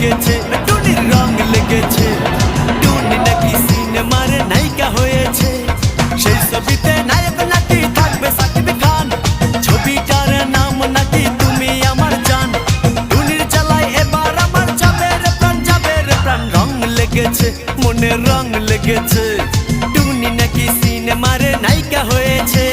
লেগেছে, টুনির রং লেগেছে। টুনি নাকি সিনেমার নায়িকা হয়েছে, সেই ছবিতে নায়ক নাকি থাকবে সাকিব খান। ছবিটার নাম নাকি তুমি আমার জান। টুনির জ্বালায় এবার আমার যাবে রে প্রাণ, যাবে রে প্রাণ। রং লেগেছে, মনে রং লেগেছে, টুনি নাকি সিনেমার নায়িকা হয়েছে।